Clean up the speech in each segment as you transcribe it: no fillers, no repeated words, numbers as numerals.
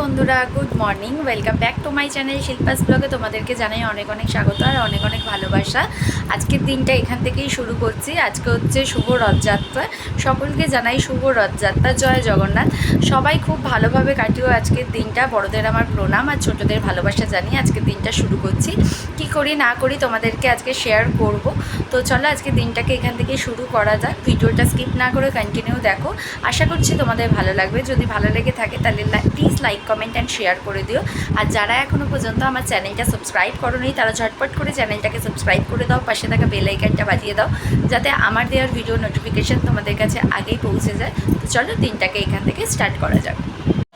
বন্ধুরা, good morning. Welcome back to my channel Shilpa's ব্লগে। তোমাদেরকে জানাই অনেক অনেক স্বাগত আর অনেক অনেক ভালোবাসা। আজকের দিনটা এখান থেকেই শুরু করছি। আজকে হচ্ছে শুভ রথযাত্রা। সকলকে জানাই শুভ রথযাত্রা, জয় জগন্নাথ। সবাই খুব ভালোভাবে কাটিও আজকের দিনটা। বড়দের আমার প্রণাম আর ছোটদের ভালোবাসা জানিয়ে আজকের দিনটা শুরু করছি। কি করি না করি তোমাদেরকে আজকে শেয়ার করব। তো চলো আজকে দিনটাকে এখান থেকে শুরু করা যাক। ভিডিওটা স্কিপ না করে কন্টিনিউ দেখো। আশা করছি তোমাদের ভালো লাগবে। যদি ভালো লেগে থাকে তাহলে please like, comment and share করে দিও। আর যারা এখনও পর্যন্ত আমার চ্যানেলটা সাবস্ক্রাইব করোনি তারা ঝটপট করে চ্যানেলটাকে সাবস্ক্রাইব করে দাও, পাশে থাকা বেল আইকনটা বাজিয়ে দাও যাতে আমার দেওয়ার ভিডিও নোটিফিকেশান তোমাদের কাছে আগেই পৌঁছে যায়। তো চলো দিনটাকে এখান থেকে স্টার্ট করা যাক।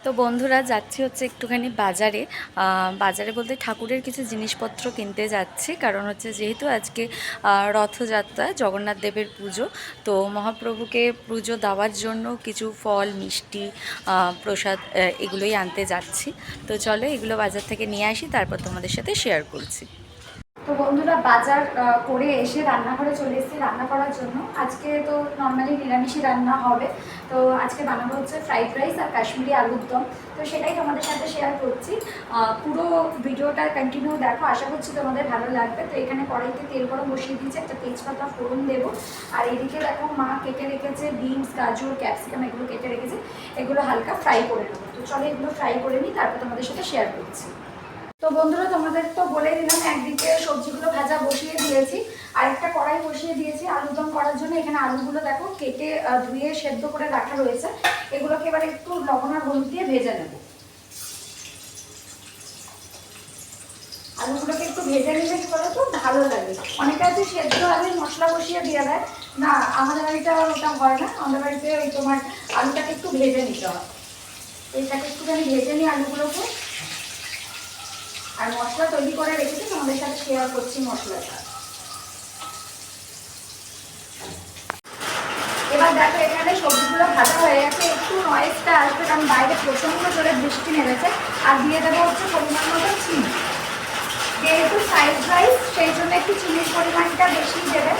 তো বন্ধুরা, যাচ্ছি হচ্ছে একটুখানি বাজারে। বাজারে বলতে ঠাকুরের কিছু জিনিসপত্র কিনতে যাচ্ছি, কারণ হচ্ছে যেহেতু আজকে রথযাত্রা, জগন্নাথ দেবের পুজো। তো মহাপ্রভুকে পুজো দেওয়ার জন্য কিছু ফল, মিষ্টি, প্রসাদ এগুলোই আনতে যাচ্ছি। তো চলো এগুলো বাজার থেকে নিয়ে আসি, তারপর তোমাদের সাথে শেয়ার করছি। তো বন্ধুরা, বাজার করে এসে রান্নাঘরে চলে এসেছি রান্না করার জন্য। আজকে তো নর্মালি নিরামিষই রান্না হবে। তো আজকে বানাবো হচ্ছে ফ্রাইড রাইস আর কাশ্মীরি আলুর দম। তো সেটাই তোমাদের সাথে শেয়ার করছি। পুরো ভিডিওটা কন্টিনিউ দেখো, আশা করছি তোমাদের ভালো লাগবে। তো এখানে কড়াইতে তেল গরম বসিয়ে দিয়েছি, একটা তেজপাতা ফোড়ন দেবো। আর এদিকে দেখো মা কেটে রেখেছে বিনস, গাজর, ক্যাপসিকাম, এগুলো কেটে রেখেছে। এগুলো হালকা ফ্রাই করে নেবো। তো চলো এগুলো ফ্রাই করে নিই, তারপর তোমাদের সাথে শেয়ার করছি। তো বন্ধুরা, তোমাদের তো বলে দিলাম, একদিকে সবজিগুলো ভাজা বসিয়ে দিয়েছি, আর একটা কড়াই বসিয়ে দিয়েছি আলুর দম করার জন্য। এখানে আলুগুলো দেখো কেটে ধুয়ে সেদ্ধ করে রাখা রয়েছে। এগুলোকে এবার একটু লবণ আর হলুদ দিয়ে ভেজে নেব। আলুগুলোকে একটু ভেজে নিলে কি বলো তো ভালো লাগে। অনেকে আছে সেদ্ধ আলুর মশলা বসিয়ে দিয়ে দেয়, না আমাদের বাড়িতে আবার ওটা হয় না। আমাদের বাড়িতে ওই তোমার আলুটাকে একটু ভেজে নিতে হয়। এইটাকে একটুখানি ভেজে নিই আলুগুলোকে। আর মশলা তৈরি করে রেখেছি, তোমাদের সাথে শেয়ার করছি মশলাটা। এবার দেখো এখানে সবজিগুলো ভাজা হয়ে গেছে। একটু নয়েজটা আসবে কারণ বাইরে প্রচণ্ড জোরে বৃষ্টি নেমেছে। আর দিয়ে দেবো হচ্ছে পরিমাণ মতো চিনি। যেহেতু ফ্রাইড রাইস, সেই জন্য একটু চিনির পরিমাণটা বেশি দেবে।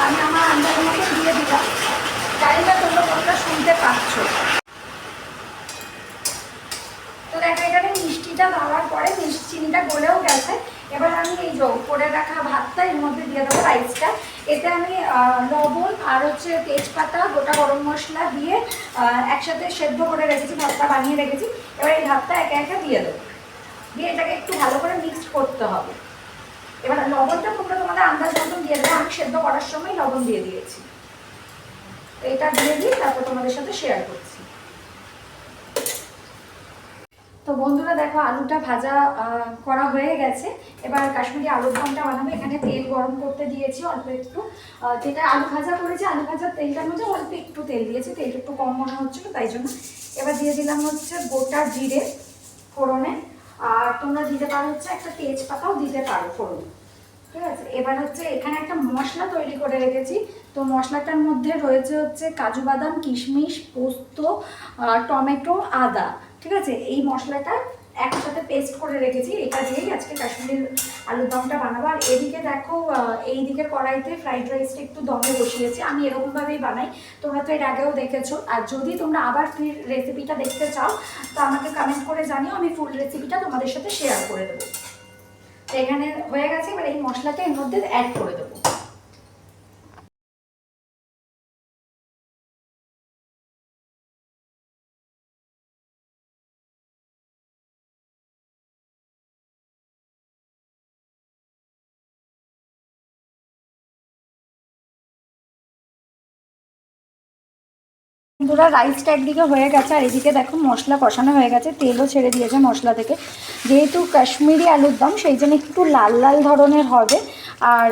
আমি আমার আন্দাজ মতো দিয়ে দিলাম। জানি না তোমরা কোনটা শুনতে পাচ্ছ। তো দেখো এখানে মিষ্টিটা দেওয়ার পরে চিনিটা গলেও গেছে। এবার আমি এই যে করে রাখা ভাতটা এর মধ্যে দিয়ে দেবো, রাইসটা। এতে আমি লবণ আর হচ্ছে তেজপাতা, গোটা গরম মশলা দিয়ে একসাথে সেদ্ধ করে রেখেছি, ভাতটা বানিয়ে রেখেছি। এবার এই ভাতটা একে একে দিয়ে দেবো, দিয়ে এটাকে একটু ভালো করে মিক্সড করতে হবে। এবার লবণটা তোমরা তোমাদের আন্দাজ মতন দিয়ে দেবে। আমি সেদ্ধ করার সময় লবণ দিয়ে দিয়েছি। এটা দিয়ে দিয়ে তারপর তোমাদের সাথে শেয়ার করছি। তো বন্ধুরা দেখো আলুটা ভাজা করা হয়ে গেছে। এবার কাশ্মীরি আলুর দমটা বানাবো। এখানে তেল গরম করতে দিয়েছি অল্প একটু। যেটা আলু ভাজা করেছি, আলু ভাজার তেলটার মধ্যে অল্প একটু তেল দিয়েছি, তেলটা একটু কম মনে হচ্ছিলো তাই জন্য। এবার দিয়ে দিলাম হচ্ছে গোটা জিরে ফোড়নে। আর তোমরা দিতে পারো হচ্ছে একটা তেজপাতাও দিতে পারো ফোড়নে, ঠিক আছে। এবার হচ্ছে এখানে একটা মশলা তৈরি করে রেখেছি। তো মশলাটার মধ্যে রয়েছে হচ্ছে কাজু বাদাম, কিশমিশ, পোস্ত, টমেটো, আদা, ঠিক আছে। এই মশলাটা একসাথে পেস্ট করে রেখেছি। এটা দিয়েই আজকে কাশ্মীরি আলুর দমটা বানাবো। আর এদিকে দেখো এই দিকে কড়াইতে ফ্রাইড রাইসটা একটু দমে বসিয়েছি। আমি এরকমভাবেই বানাই, তোমরা তো এর আগেও দেখেছো। আর যদি তোমরা আবার ফির রেসিপিটা দেখতে চাও তো আমাকে কমেন্ট করে জানিও, আমি ফুল রেসিপিটা তোমাদের সাথে শেয়ার করে দেবো। তো এখানে হয়ে গেছে। এবার এই মশলাটা এর মধ্যে অ্যাড করে দেবো। বন্ধুরা, রাইসটা একদিকে হয়ে গেছে আর এদিকে দেখো মশলা কষানো হয়ে গেছে, তেলও ছেড়ে দিয়েছে মশলা থেকে। যেহেতু কাশ্মীরি আলুর দম সেই জন্য একটু লাল লাল ধরনের হবে। আর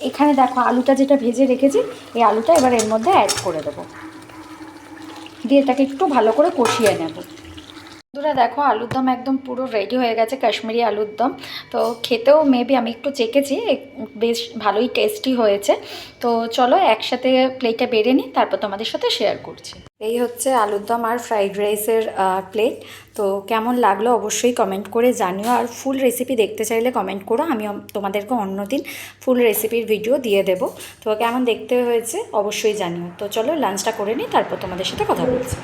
এখানে দেখো আলুটা যেটা ভেজে রেখেছি, এই আলুটা এবার এর মধ্যে অ্যাড করে দেবো, দিয়ে এটাকে একটু ভালো করে কষিয়ে নেব। বন্ধুরা দেখো আলুর দম একদম পুরো রেডি হয়ে গেছে, কাশ্মীরি আলুর দম। তো খেতেও মেবি আমি একটু চেখেছি, বেশ ভালোই টেস্টি হয়েছে। তো চলো একসাথে প্লেটটা বেড়ে নিই, তারপর তোমাদের সাথে শেয়ার করছি। এই হচ্ছে আলুর দম আর ফ্রাইড রাইসের প্লেট। তো কেমন লাগলো অবশ্যই কমেন্ট করে জানিও। আর ফুল রেসিপি দেখতে চাইলে কমেন্ট করো, আমি তোমাদেরকে অন্যদিন ফুল রেসিপির ভিডিও দিয়ে দেব। তো কেমন দেখতে হয়েছে অবশ্যই জানিও। তো চলো লাঞ্চটা করে নিই, তারপর তোমাদের সাথে কথা বলছি।